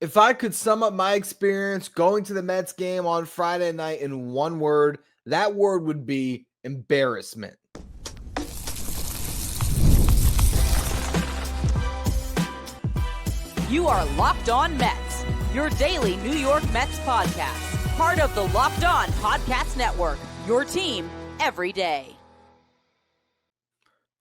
If I could sum up my experience going to the Mets game on Friday night in one word, that word would be embarrassment. You are Locked On Mets, your daily New York Mets podcast. Part of the Locked On Podcast Network, your team every day.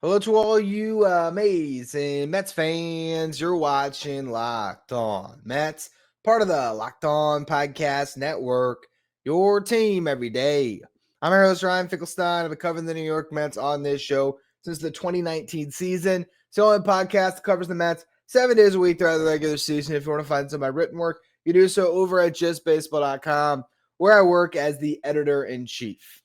Hello to all you amazing Mets fans. You're watching Locked On Mets, part of the Locked On Podcast Network, your team every day. I'm your host, Ryan Finkelstein. I've been covering the New York Mets on this show since the 2019 season. It's the only podcast that covers the Mets 7 days a week throughout the regular season. If you want to find some of my written work, you do so over at justbaseball.com, where I work as the editor-in-chief.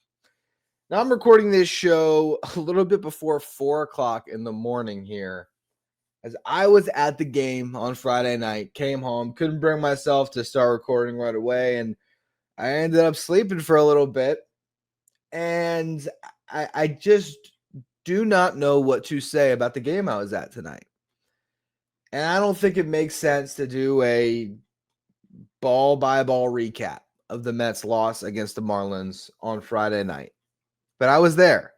Now, I'm recording this show a little bit before 4 o'clock in the morning here, as I was at the game on Friday night, came home, couldn't bring myself to start recording right away, and I ended up sleeping for a little bit, and I just do not know what to say about the game I was at tonight. And I don't think it makes sense to do a ball-by-ball recap of the Mets' loss against the Marlins on Friday night. But I was there.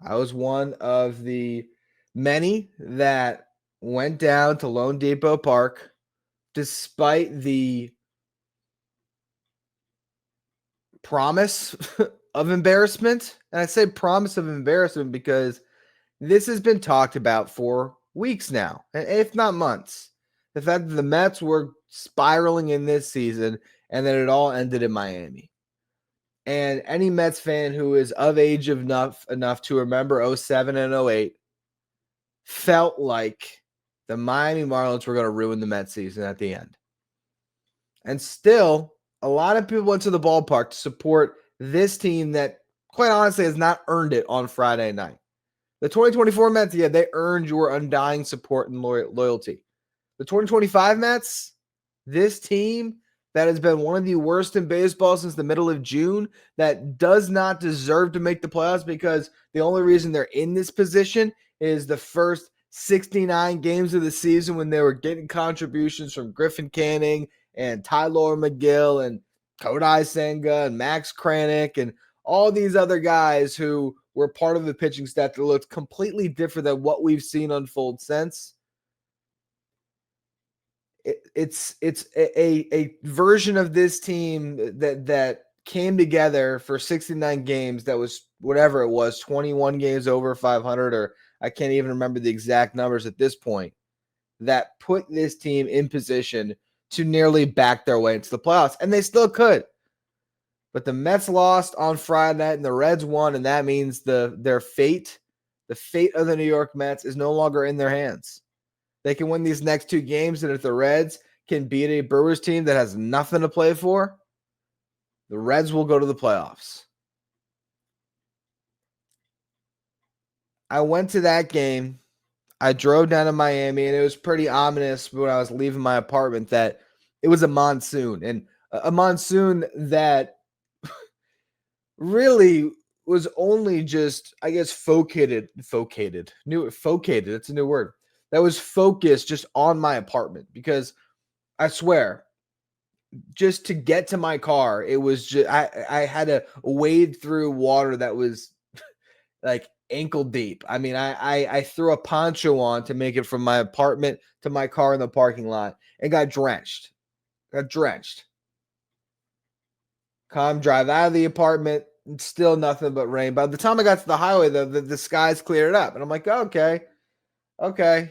I was one of the many that went down to Lone Depot Park despite the promise of embarrassment. And I say promise of embarrassment because this has been talked about for weeks now, if not months. The fact that the Mets were spiraling in this season and that it all ended in Miami. And any Mets fan who is of age enough to remember 07 and 08 felt like the Miami Marlins were going to ruin the Mets season at the end. And still, a lot of people went to the ballpark to support this team that, quite honestly, has not earned it on Friday night. The 2024 Mets, yeah, they earned your undying support and loyalty. The 2025 Mets, this team that has been one of the worst in baseball since the middle of June, that does not deserve to make the playoffs because the only reason they're in this position is the first 69 games of the season when they were getting contributions from Griffin Canning and Tyler McGill and Kodai Senga and Max Kranick and all these other guys who were part of the pitching staff that looked completely different than what we've seen unfold since. It's a version of this team that came together for 69 games. That was whatever it was, 21 games over 500, or I can't even remember the exact numbers at this point, that put this team in position to nearly back their way into the playoffs, and they still could. But the Mets lost on Friday night and the Reds won, and that means their fate, the fate of the New York Mets, is no longer in their hands. They can win these next two games, and if the Reds can beat a Brewers team that has nothing to play for, the Reds will go to the playoffs. I went to that game. I drove down to Miami, and it was pretty ominous when I was leaving my apartment that it was a monsoon, and a monsoon that really was only just, I guess, focated. That's a new word. That was focused just on my apartment, because I swear, just to get to my car, it was just I had to wade through water that was like ankle deep. I mean, I threw a poncho on to make it from my apartment to my car in the parking lot and got drenched. Come drive out of the apartment, still nothing but rain. By the time I got to the highway, the skies cleared up, and I'm like, okay.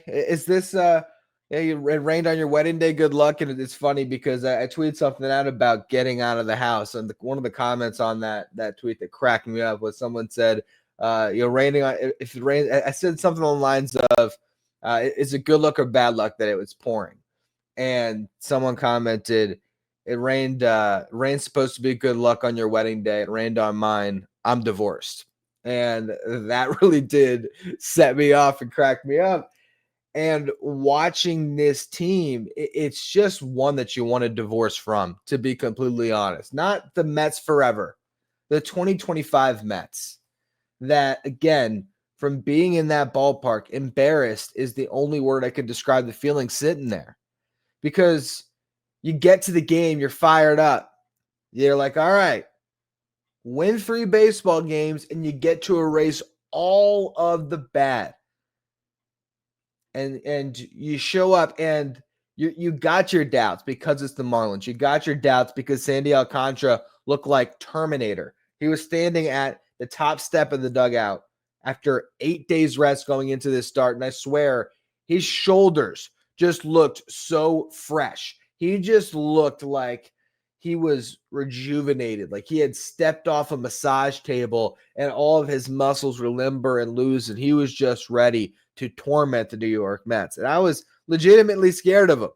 Is this it rained on your wedding day? Good luck. And it's funny because I tweeted something out about getting out of the house, and one of the comments on that tweet that cracked me up was someone said, raining on, if it rains, I said something along the lines of, is it good luck or bad luck that it was pouring? And someone commented, it rained. Rain's supposed to be good luck on your wedding day. It rained on mine. I'm divorced. And that really did set me off and crack me up. And watching this team, it's just one that you want to divorce from, to be completely honest. Not the Mets forever, the 2025 Mets. That, again, from being in that ballpark, embarrassed is the only word I could describe the feeling sitting there. Because You get to the game, you're fired up. You're like, all right, win 3 baseball games, and you get to erase all of the bad. And you show up, and you got your doubts because it's the Marlins. You got your doubts because Sandy Alcantara looked like Terminator. He was standing at the top step of the dugout after 8 days rest going into this start, and I swear his shoulders just looked so fresh. He just looked like he was rejuvenated, like he had stepped off a massage table and all of his muscles were limber and loose, and he was just ready to torment the New York Mets. And I was legitimately scared of him.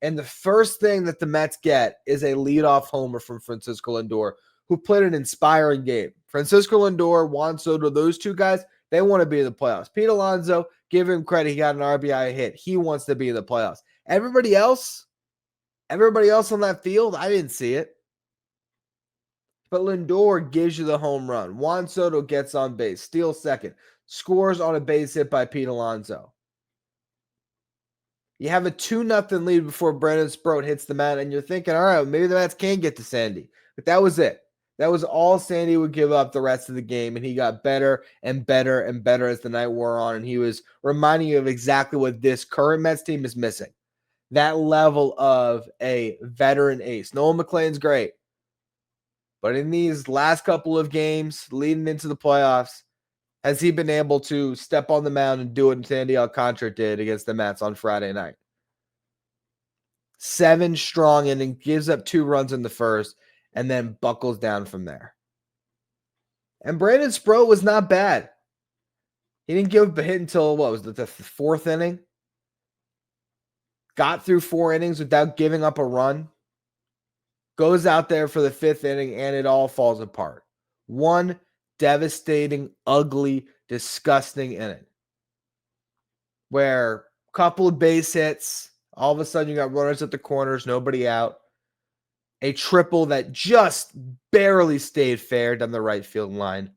And the first thing that the Mets get is a leadoff homer from Francisco Lindor, who played an inspiring game. Francisco Lindor, Juan Soto, those 2 guys, they want to be in the playoffs. Pete Alonso, give him credit, he got an RBI hit. He wants to be in the playoffs. Everybody else on that field, I didn't see it. But Lindor gives you the home run. Juan Soto gets on base, steals second, scores on a base hit by Pete Alonso. You have a 2-0 lead before Brandon Sproat hits the mound, and you're thinking, all right, maybe the Mets can get to Sandy. But that was it. That was all Sandy would give up the rest of the game, and he got better and better and better as the night wore on, and he was reminding you of exactly what this current Mets team is missing. That level of a veteran ace. Noel McLean's great. But in these last couple of games leading into the playoffs, has he been able to step on the mound and do what Sandy Alcantara did against the Mets on Friday night? 7 strong innings, gives up 2 runs in the first, and then buckles down from there. And Brandon Sproat was not bad. He didn't give up a hit until, what was it, the 4th inning? Got through 4 innings without giving up a run. Goes out there for the 5th inning, and it all falls apart. One devastating, ugly, disgusting inning where a couple of base hits, all of a sudden you got runners at the corners, nobody out. A triple that just barely stayed fair down the right field line.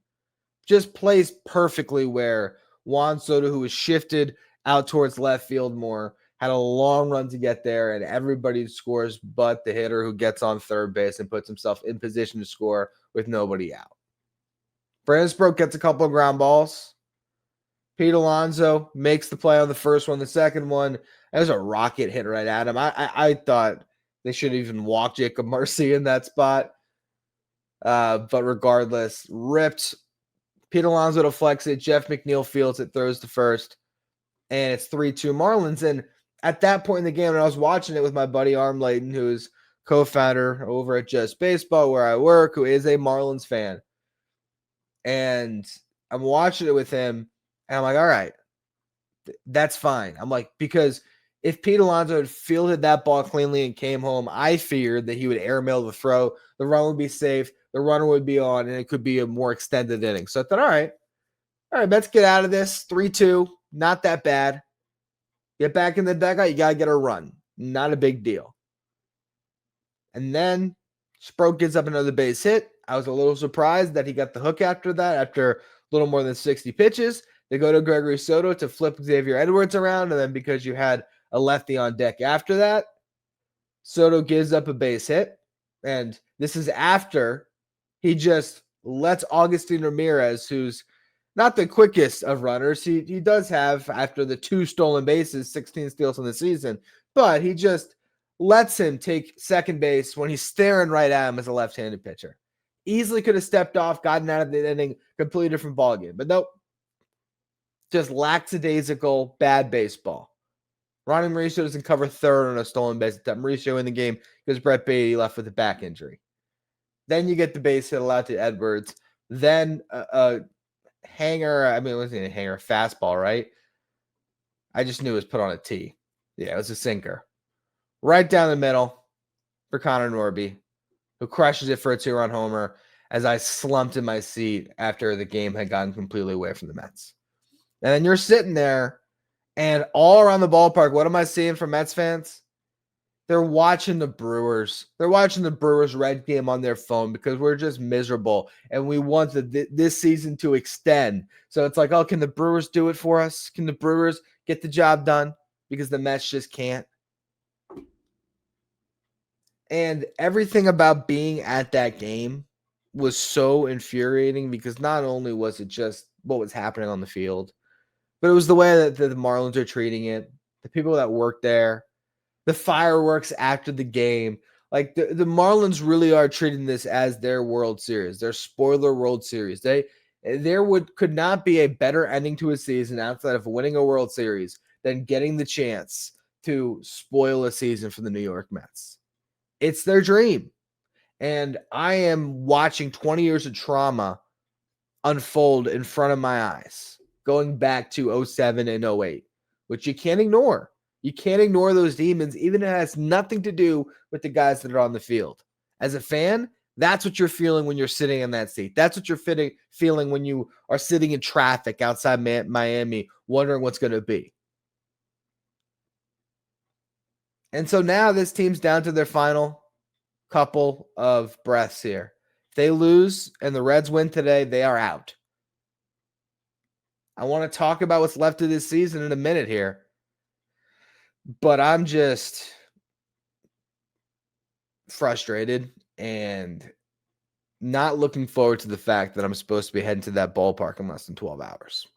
Just placed perfectly where Juan Soto, who was shifted out towards left field more, had a long run to get there, and everybody scores but the hitter who gets on third base and puts himself in position to score with nobody out. Brandon Sproat gets a couple of ground balls. Pete Alonso makes the play on the first one. The second one, that was a rocket hit right at him. I thought they should have even walked Jacob Marcy in that spot. But regardless, ripped. Pete Alonso deflects it. Jeff McNeil fields it, throws to first. And it's 3-2 Marlins. And at that point in the game, when I was watching it with my buddy Arm Layton, who's co-founder over at Just Baseball, where I work, who is a Marlins fan. And I'm watching it with him, and I'm like, all right, that's fine. I'm like, because if Pete Alonso had fielded that ball cleanly and came home, I feared that he would airmail the throw. The run would be safe. The runner would be on, and it could be a more extended inning. So I thought, all right, let's get out of this. 3-2, not that bad. Get back in the dugout, you got to get a run. Not a big deal. And then Sproat gets up another base hit. I was a little surprised that he got the hook after that, after a little more than 60 pitches. They go to Gregory Soto to flip Xavier Edwards around, and then because you had a lefty on deck after that, Soto gives up a base hit. And this is after he just lets Augustin Ramirez, who's not the quickest of runners. He does have, after the 2 stolen bases, 16 steals in the season, but he just lets him take second base when he's staring right at him as a left-handed pitcher. Easily could have stepped off, gotten out of the inning, completely different ballgame. But nope. Just lackadaisical, bad baseball. Ronnie Mauricio doesn't cover third on a stolen base attempt. Mauricio in the game because Brett Beatty left with a back injury. Then you get the base hit allowed to Edwards. Then a hanger, it wasn't a hanger, fastball, right? I just knew it was put on a tee. Yeah, it was a sinker. Right down the middle for Connor Norby, who crushes it for a 2-run homer as I slumped in my seat after the game had gotten completely away from the Mets. And then you're sitting there, and all around the ballpark, what am I seeing from Mets fans? They're watching the Brewers. They're watching the Brewers Red game on their phone because we're just miserable, and we want this season to extend. So it's like, oh, can the Brewers do it for us? Can the Brewers get the job done? Because the Mets just can't. And everything about being at that game was so infuriating because not only was it just what was happening on the field, but it was the way that the Marlins are treating it, the people that work there, the fireworks after the game. Like the Marlins really are treating this as their World Series, their spoiler World Series. Could not be a better ending to a season outside of winning a World Series than getting the chance to spoil a season for the New York Mets. It's their dream. And I am watching 20 years of trauma unfold in front of my eyes, going back to 07 and 08, which you can't ignore. You can't ignore those demons, even if it has nothing to do with the guys that are on the field. As a fan, that's what you're feeling when you're sitting in that seat. That's what you're feeling when you are sitting in traffic outside Miami, wondering what's going to be. And so now this team's down to their final couple of breaths here. If they lose and the Reds win today, they are out. I want to talk about what's left of this season in a minute here, but I'm just frustrated and not looking forward to the fact that I'm supposed to be heading to that ballpark in less than 12 hours.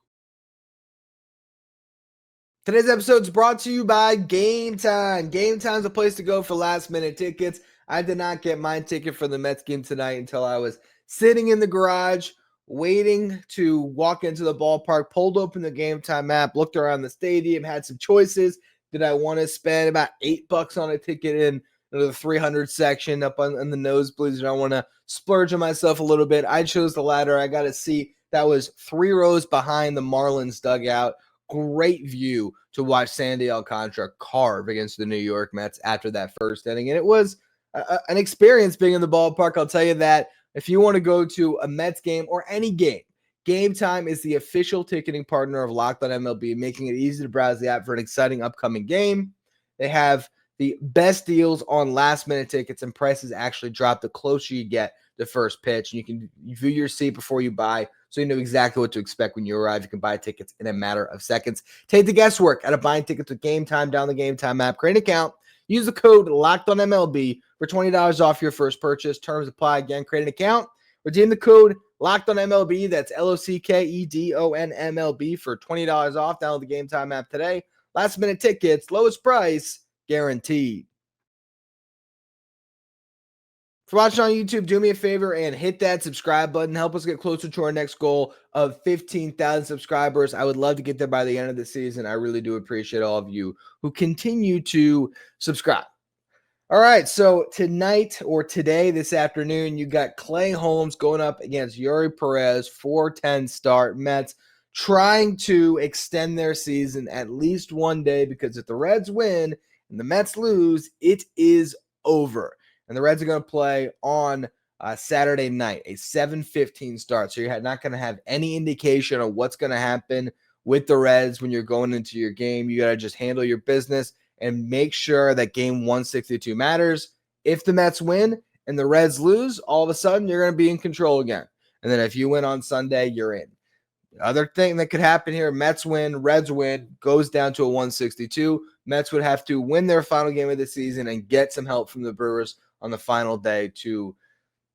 Today's episode is brought to you by Game Time. Game Time is a place to go for last-minute tickets. I did not get my ticket for the Mets game tonight until I was sitting in the garage waiting to walk into the ballpark, pulled open the Game Time app, looked around the stadium, had some choices. Did I want to spend about $8 on a ticket in the 300 section up on the nosebleeds? Did I want to splurge on myself a little bit? I chose the latter. I got a seat that was 3 rows behind the Marlins dugout. Great view to watch Sandy Alcantara carve against the New York Mets after that first inning. And it was an experience being in the ballpark. I'll tell you that. If you want to go to a Mets game or any game, Game Time is the official ticketing partner of Locked On MLB, making it easy to browse the app for an exciting upcoming game. They have the best deals on last-minute tickets, and prices actually drop the closer you get to first pitch. And you can view your seat before you buy, so you know exactly what to expect when you arrive. You can buy tickets in a matter of seconds. Take the guesswork out of buying tickets with Game Time. Down the Game Time app. Create an account. Use the code LOCKEDONMLB for $20 off your first purchase. Terms apply. Again, create an account. Redeem the code LOCKEDONMLB. That's LOCKEDONMLB for $20 off. Download the Game Time app today. Last-minute tickets, lowest price, guaranteed. For watching on YouTube, do me a favor and hit that subscribe button. Help us get closer to our next goal of 15,000 subscribers. I would love to get there by the end of the season. I really do appreciate all of you who continue to subscribe. All right, so tonight or today, this afternoon, you got Clay Holmes going up against Yuri Perez, 4-10 start. Mets trying to extend their season at least one day, because if the Reds win and the Mets lose, it is over. And the Reds are going to play on Saturday night, a 7:15 start. So you're not going to have any indication of what's going to happen with the Reds when you're going into your game. You got to just handle your business and make sure that game 162 matters. If the Mets win and the Reds lose, all of a sudden you're going to be in control again. And then if you win on Sunday, you're in. The other thing that could happen here, Mets win, Reds win, goes down to a 162. Mets would have to win their final game of the season and get some help from the Brewers on the final day to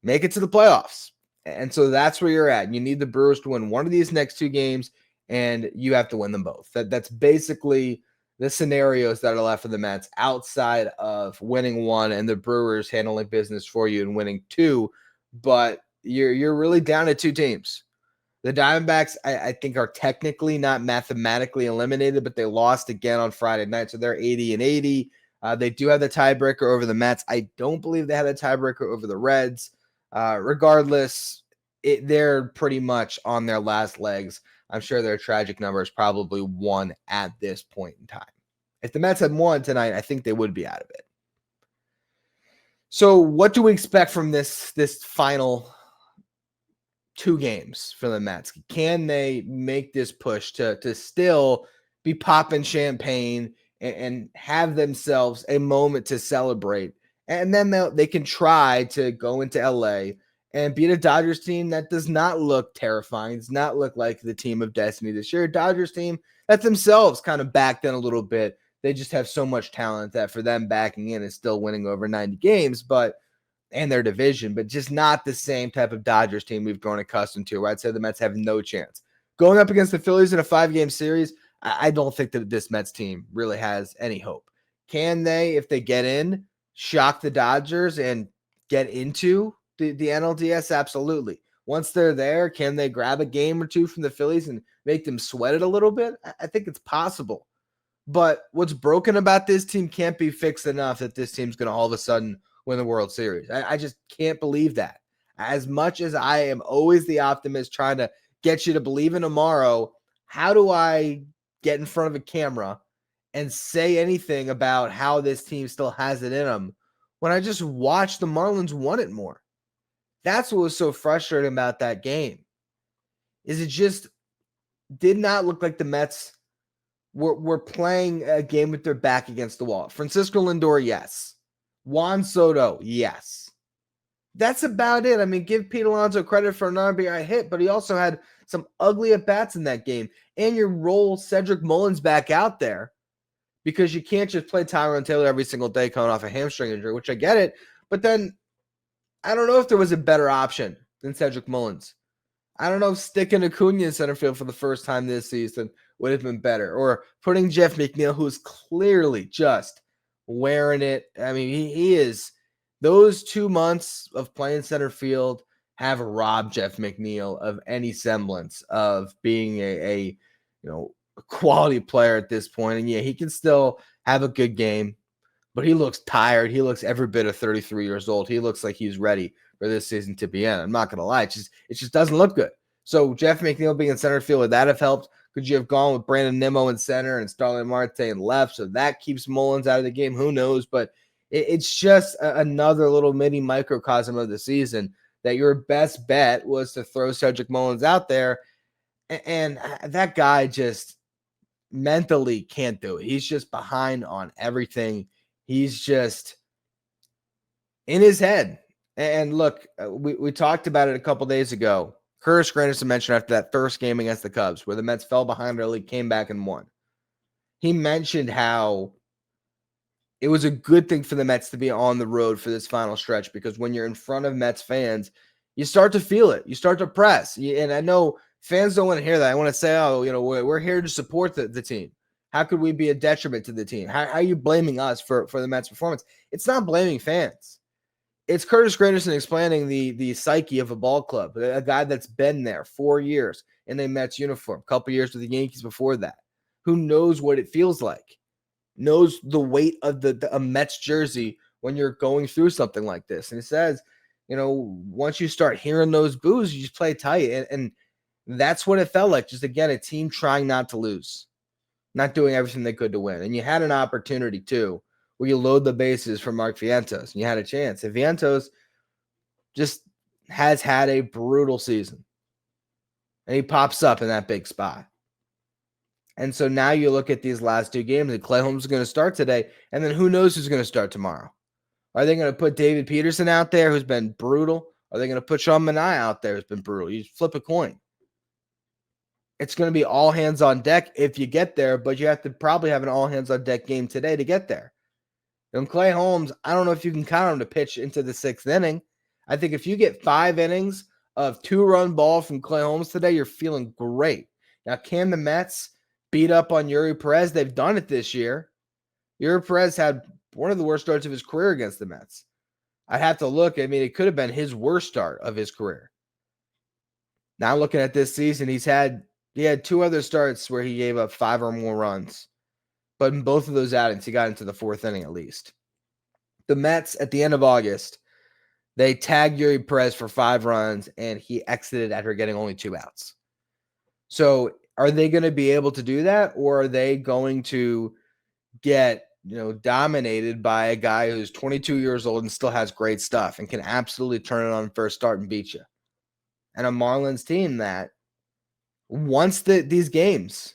make it to the playoffs. And so that's where you're at. You need the Brewers to win one of these next 2 games, and you have to win them both. That's basically the scenarios that are left for the Mets, outside of winning 1 and the Brewers handling business for you and winning 2. But you're really down to 2 teams. The Diamondbacks, I think, are technically not mathematically eliminated, but they lost again on Friday night, so they're 80-80. They do have the tiebreaker over the Mets. I don't believe they have the tiebreaker over the Reds. Regardless, they're pretty much on their last legs. I'm sure their tragic number is probably 1 at this point in time. If the Mets had won tonight, I think they would be out of it. So what do we expect from this final 2 games for the Mets? Can they make this push to still be popping champagne and have themselves a moment to celebrate? And then they can try to go into LA and beat a Dodgers team that does not look terrifying, does not look like the team of destiny this year. A Dodgers team that themselves kind of backed in a little bit They just have so much talent that for them backing in is still winning over 90 games, and their division, but just not the same type of Dodgers team we've grown accustomed to, where I'd say the Mets have no chance. Going up against the Phillies in a 5-game series, I don't think that this Mets team really has any hope. Can they, if they get in, shock the Dodgers and get into the NLDS? Absolutely. Once they're there, can they grab a game or two from the Phillies and make them sweat it a little bit? I think it's possible. But what's broken about this team can't be fixed enough that this team's going to all of a sudden win the World Series. I just can't believe that. As much as I am always the optimist trying to get you to believe in tomorrow, how do I get in front of a camera and say anything about how this team still has it in them when I just watched the Marlins want it more? That's what was so frustrating about that game, is it just did not look like the Mets were playing a game with their back against the wall. Francisco Lindor, yes. Juan Soto, yes. That's about it. I mean, give Pete Alonso credit for an RBI hit, but he also had some ugly at-bats in that game. And you roll Cedric Mullins back out there because you can't just play Tyrone Taylor every single day coming off a hamstring injury, which I get it. But then I don't know if there was a better option than Cedric Mullins. I don't know if sticking Acuna in center field for the first time this season would have been better, or putting Jeff McNeil, who's clearly just wearing it. I mean, he is. Those 2 months of playing center field have robbed Jeff McNeil of any semblance of being a quality player at this point. And yeah, he can still have a good game, but he looks tired. He looks every bit of 33 years old. He looks like he's ready for this season to be in. I'm not going to lie. It just doesn't look good. So Jeff McNeil being in center field, would that have helped? Could you have gone with Brandon Nimmo in center and Starling Marte in left? So that keeps Mullins out of the game. Who knows? But it's just another little mini microcosm of the season that your best bet was to throw Cedric Mullins out there. And that guy just mentally can't do it. He's just behind on everything. He's just in his head. And look, we talked about it a couple days ago. Curtis Granderson mentioned after that first game against the Cubs, where the Mets fell behind early, came back and won. He mentioned how it was a good thing for the Mets to be on the road for this final stretch, because when you're in front of Mets fans, you start to feel it. You start to press. And I know fans don't want to hear that. I want to say, we're here to support the team. How could we be a detriment to the team? How are you blaming us for the Mets' performance? It's not blaming fans. It's Curtis Granderson explaining the psyche of a ball club, a guy that's been there 4 years in a Mets uniform, a couple years with the Yankees before that, who knows what it feels like, knows the weight of a Mets jersey when you're going through something like this. And he says, once you start hearing those boos, you just play tight. And that's what it felt like. Just, again, a team trying not to lose, not doing everything they could to win. And you had an opportunity, too, where you load the bases for Mark Vientos, and you had a chance. And Vientos just has had a brutal season. And he pops up in that big spot. And so now you look at these last 2 games, and Clay Holmes is going to start today, and then who knows who's going to start tomorrow? Are they going to put David Peterson out there, who's been brutal? Are they going to put Sean Manaea out there, who's been brutal? You flip a coin. It's going to be all hands on deck if you get there, but you have to probably have an all hands on deck game today to get there. And Clay Holmes, I don't know if you can count him to pitch into the 6th inning. I think if you get 5 innings of 2-run ball from Clay Holmes today, you're feeling great. Now, can the Mets beat up on Yuri Perez? They've done it this year. Yuri Perez had one of the worst starts of his career against the Mets. I'd have to look. I mean, it could have been his worst start of his career. Now, looking at this season, he had 2 other starts where he gave up 5 or more runs. But in both of those outings, he got into the 4th inning at least. The Mets, at the end of August, they tagged Yuri Perez for 5 runs, and he exited after getting only 2 outs. So are they going to be able to do that, or are they going to get dominated by a guy who's 22 years old and still has great stuff and can absolutely turn it on first start and beat you? And a Marlins team that wants these games.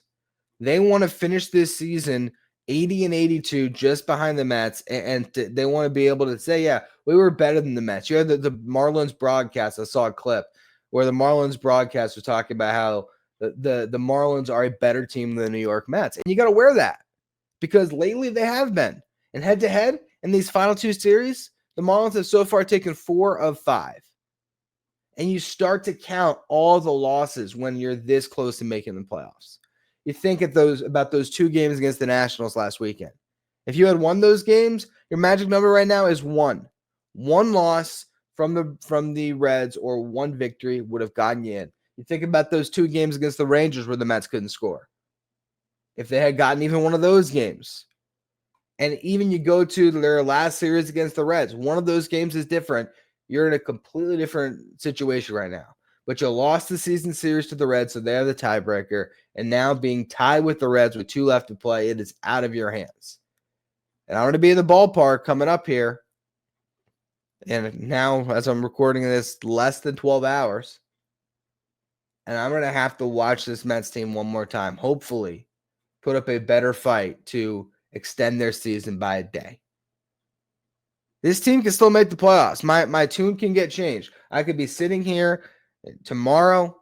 They want to finish this season 80-82 just behind the Mets, and they want to be able to say, yeah, we were better than the Mets. You had the Marlins broadcast. I saw a clip where the Marlins broadcast was talking about how the Marlins are a better team than the New York Mets. And you got to wear that. because lately they have been. And head-to-head in these final two series, the Marlins have so far taken 4 of 5. And you start to count all the losses when you're this close to making the playoffs. You think about those 2 games against the Nationals last weekend. If you had won those games, your magic number right now is 1. 1 loss from the Reds or 1 victory would have gotten you in. You think about those 2 games against the Rangers where the Mets couldn't score. If they had gotten even one of those games, and even you go to their last series against the Reds, one of those games is different. You're in a completely different situation right now. But you lost the season series to the Reds, so they have the tiebreaker. And now being tied with the Reds with 2 left to play, it is out of your hands. And I'm going to be in the ballpark coming up here. And now, as I'm recording this, less than 12 hours. And I'm going to have to watch this Mets team one more time. Hopefully, put up a better fight to extend their season by a day. This team can still make the playoffs. My tune can get changed. I could be sitting here tomorrow,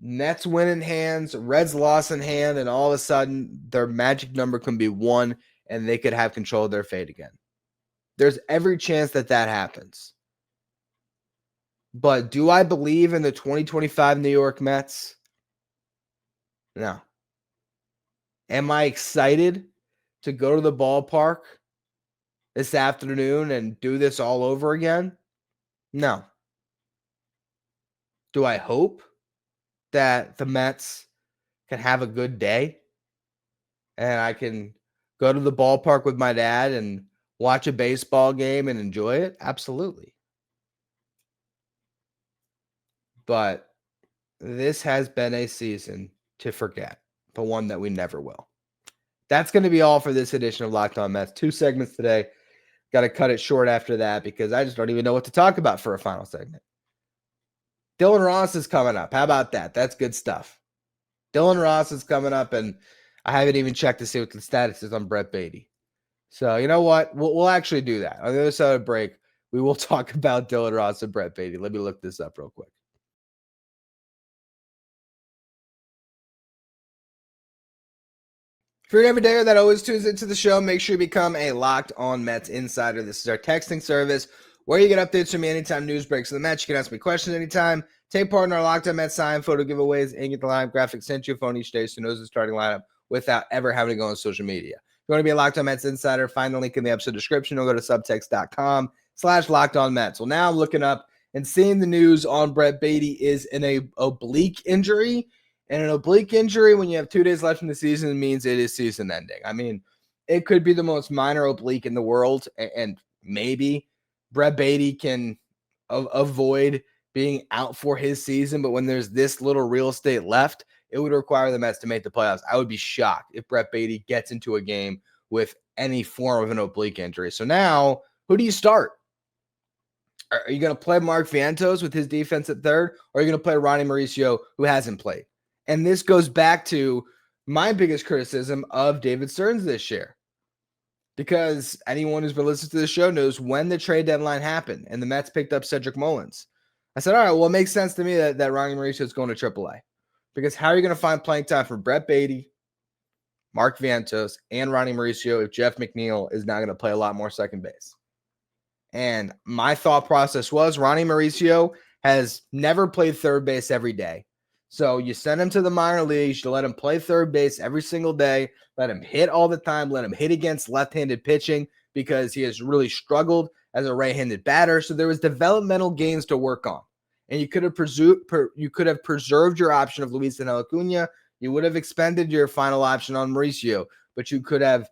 Nets win in hands, Reds loss in hand, and all of a sudden their magic number can be 1 and they could have control of their fate again. There's every chance that happens. But do I believe in the 2025 New York Mets? No. Am I excited to go to the ballpark this afternoon and do this all over again? No. Do I hope that the Mets can have a good day and I can go to the ballpark with my dad and watch a baseball game and enjoy it? Absolutely. But this has been a season to forget, but one that we never will. That's going to be all for this edition of Locked On Mets. 2 segments today. Got to cut it short after that because I just don't even know what to talk about for a final segment. Dylan Ross is coming up. How about that? That's good stuff. Dylan Ross is coming up, and I haven't even checked to see what the status is on Brett Beatty. So you know what? We'll actually do that. On the other side of the break, we will talk about Dylan Ross and Brett Beatty. Let me look this up real quick. If you're an everydayer that always tunes into the show, make sure you become a Locked On Mets insider. This is our texting service where you get updates from me anytime news breaks in the Mets. You can ask me questions anytime. Take part in our Locked On Mets sign photo giveaways and get the lineup graphic sent to your phone each day so you know the starting lineup without ever having to go on social media. If you want to be a Locked On Mets insider, find the link in the episode description or go to subtext.com/Locked On Mets. Well, now I'm looking up and seeing the news on Brett Beatty is an oblique injury. And an oblique injury, when you have 2 days left in the season, means it is season ending. I mean, it could be the most minor oblique in the world, and maybe Brett Beatty can avoid being out for his season. But when there's this little real estate left, it would require the Mets to make the playoffs. I would be shocked if Brett Beatty gets into a game with any form of an oblique injury. So now, who do you start? Are you going to play Mark Vientos with his defense at third, or are you going to play Ronnie Mauricio, who hasn't played? And this goes back to my biggest criticism of David Stearns this year. Because anyone who's been listening to the show knows when the trade deadline happened and the Mets picked up Cedric Mullins. I said, all right, well, it makes sense to me that Ronnie Mauricio is going to AAA. Because how are you going to find playing time for Brett Beatty, Mark Vientos, and Ronnie Mauricio if Jeff McNeil is now going to play a lot more second base? And my thought process was Ronnie Mauricio has never played third base every day. So you send him to the minor leagues, you let him play third base every single day, let him hit all the time, let him hit against left-handed pitching because he has really struggled as a right-handed batter. So there was developmental gains to work on. And you could have preserved your option of Luis Acuna. You would have expended your final option on Mauricio, but you could have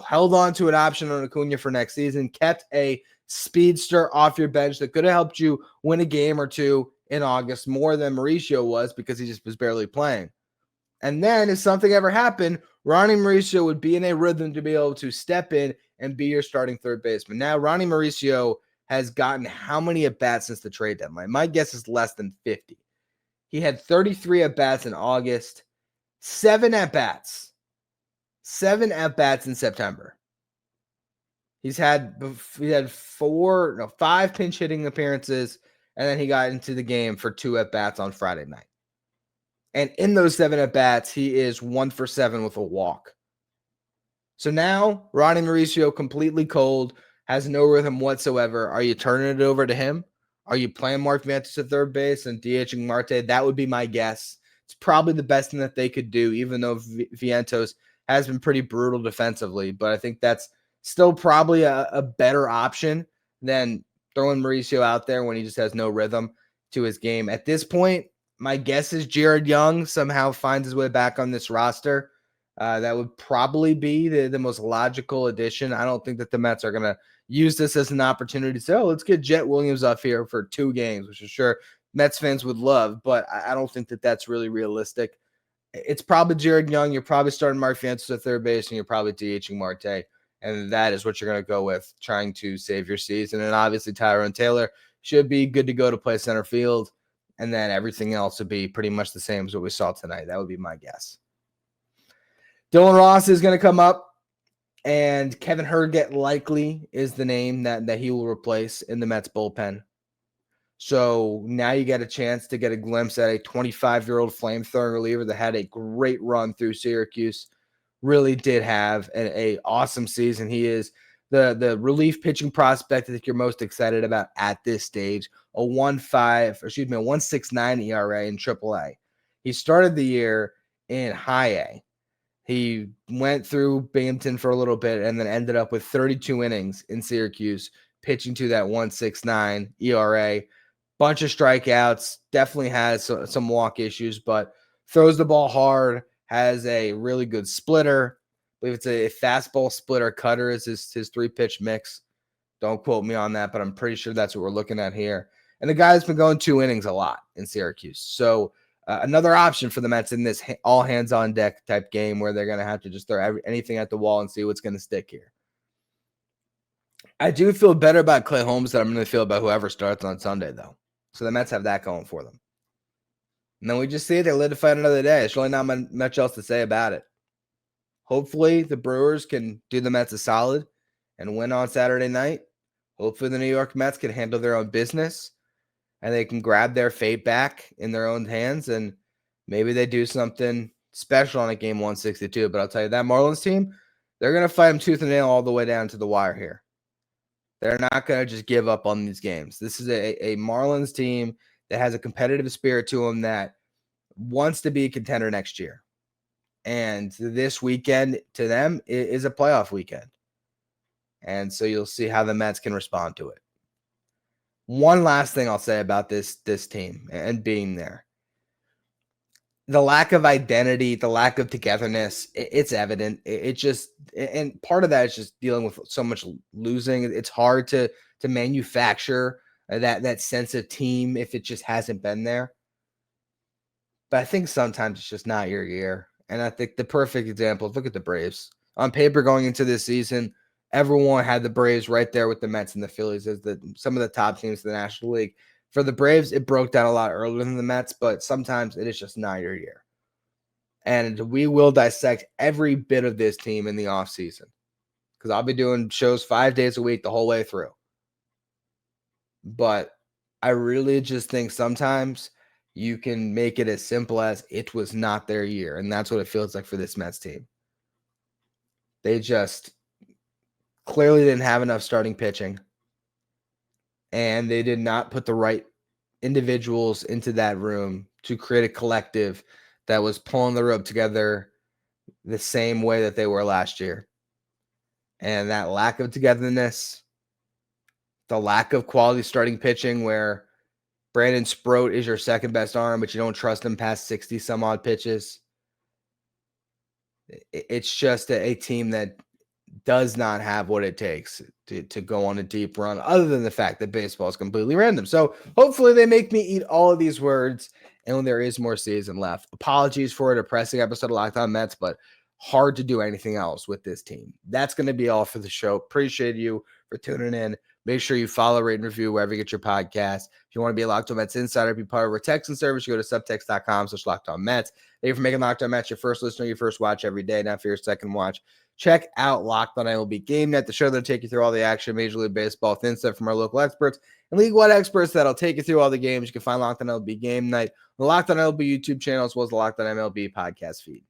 held on to an option on Acuna for next season, kept a speedster off your bench that could have helped you win a game or two in August more than Mauricio was because he just was barely playing. And then if something ever happened, Ronnie Mauricio would be in a rhythm to be able to step in and be your starting third baseman. Now, Ronnie Mauricio has gotten how many at-bats since the trade deadline? My guess is less than 50. He had 33 at-bats in August, 7 at-bats. 7 at-bats in September. He's had 5 pinch hitting appearances, and then he got into the game for 2 at-bats on Friday night. And in those 7 at-bats, he is 1 for 7 with a walk. So now Ronnie Mauricio completely cold, has no rhythm whatsoever. Are you turning it over to him? Are you playing Mark Vientos at third base and DHing Marte? That would be my guess. It's probably the best thing that they could do, even though Vientos has been pretty brutal defensively. But I think that's still probably a better option than throwing Mauricio out there when he just has no rhythm to his game. At this point, my guess is Jared Young somehow finds his way back on this roster. That would probably be the most logical addition. I don't think that the Mets are going to use this as an opportunity to say, oh, let's get Jet Williams up here for 2 games, which I'm sure Mets fans would love, but I don't think that that's really realistic. It's probably Jared Young. You're probably starting Mark Vientos at third base, and you're probably DHing Marte, and that is what you're going to go with, trying to save your season. And obviously Tyrone Taylor should be good to go to play center field, and then everything else would be pretty much the same as what we saw tonight. That would be my guess. Dylan Ross is going to come up, and Kevin Herget likely is the name that he will replace in the Mets bullpen. So now you get a chance to get a glimpse at a 25-year-old flamethrower reliever that had a great run through Syracuse. Really did have an awesome season. He is the relief pitching prospect I think you're most excited about at this stage. A 1.69 ERA in AAA. He started the year in high A. He went through Binghamton for a little bit and then ended up with 32 innings in Syracuse, pitching to that 1.69 ERA. Bunch of strikeouts, definitely has some walk issues, but throws the ball hard, has a really good splitter. I believe it's a fastball splitter cutter is his 3-pitch mix. Don't quote me on that, but I'm pretty sure that's what we're looking at here. And the guy's been going 2 innings a lot in Syracuse. So another option for the Mets in this all hands on deck type game where they're going to have to just throw anything at the wall and see what's going to stick here. I do feel better about Clay Holmes than I'm going to feel about whoever starts on Sunday, though. So the Mets have that going for them. And then we just see it. They live to fight another day. There's really not much else to say about it. Hopefully the Brewers can do the Mets a solid and win on Saturday night. Hopefully the New York Mets can handle their own business and they can grab their fate back in their own hands, and maybe they do something special on a game 162. But I'll tell you, that Marlins team, they're going to fight them tooth and nail all the way down to the wire here. They're not going to just give up on these games. This is a Marlins team that has a competitive spirit to them that wants to be a contender next year. And this weekend to them is a playoff weekend. And so you'll see how the Mets can respond to it. One last thing I'll say about this team and being there. The lack of identity, the lack of togetherness, it's evident. And part of that is just dealing with so much losing. It's hard to manufacture that sense of team if it just hasn't been there. But I think sometimes it's just not your year. And I think the perfect example, look at the Braves. On paper going into this season, everyone had the Braves right there with the Mets and the Phillies as some of the top teams in the National League. For the Braves, it broke down a lot earlier than the Mets, but sometimes it is just not your year. And we will dissect every bit of this team in the offseason because I'll be doing shows 5 days a week the whole way through. But I really just think sometimes you can make it as simple as it was not their year, and that's what it feels like for this Mets team. They just clearly didn't have enough starting pitching, and they did not put the right individuals into that room to create a collective that was pulling the rope together the same way that they were last year. And that lack of togetherness, the lack of quality starting pitching where Brandon Sproat is your second best arm, but you don't trust him past 60 some odd pitches. It's just a team that does not have what it takes to go on a deep run, other than the fact that baseball is completely random. So hopefully they make me eat all of these words, and when there is more season left. Apologies for a depressing episode of Locked On Mets, but hard to do anything else with this team. That's going to be all for the show. Appreciate you for tuning in. Make sure you follow, rate, and review wherever you get your podcast. If you want to be a Locked On Mets insider, be part of our texting service, you go to subtext.com/LockedOnMets. Thank you for making Locked On Mets your first listener, your first watch every day. Now for your second watch, check out Locked On MLB Game Net, the show that'll take you through all the action, Major League Baseball, with insight from our local experts and league-wide experts that'll take you through all the games. You can find Locked On MLB Game Night on the Locked On MLB YouTube channel, as well as the Locked On MLB podcast feed.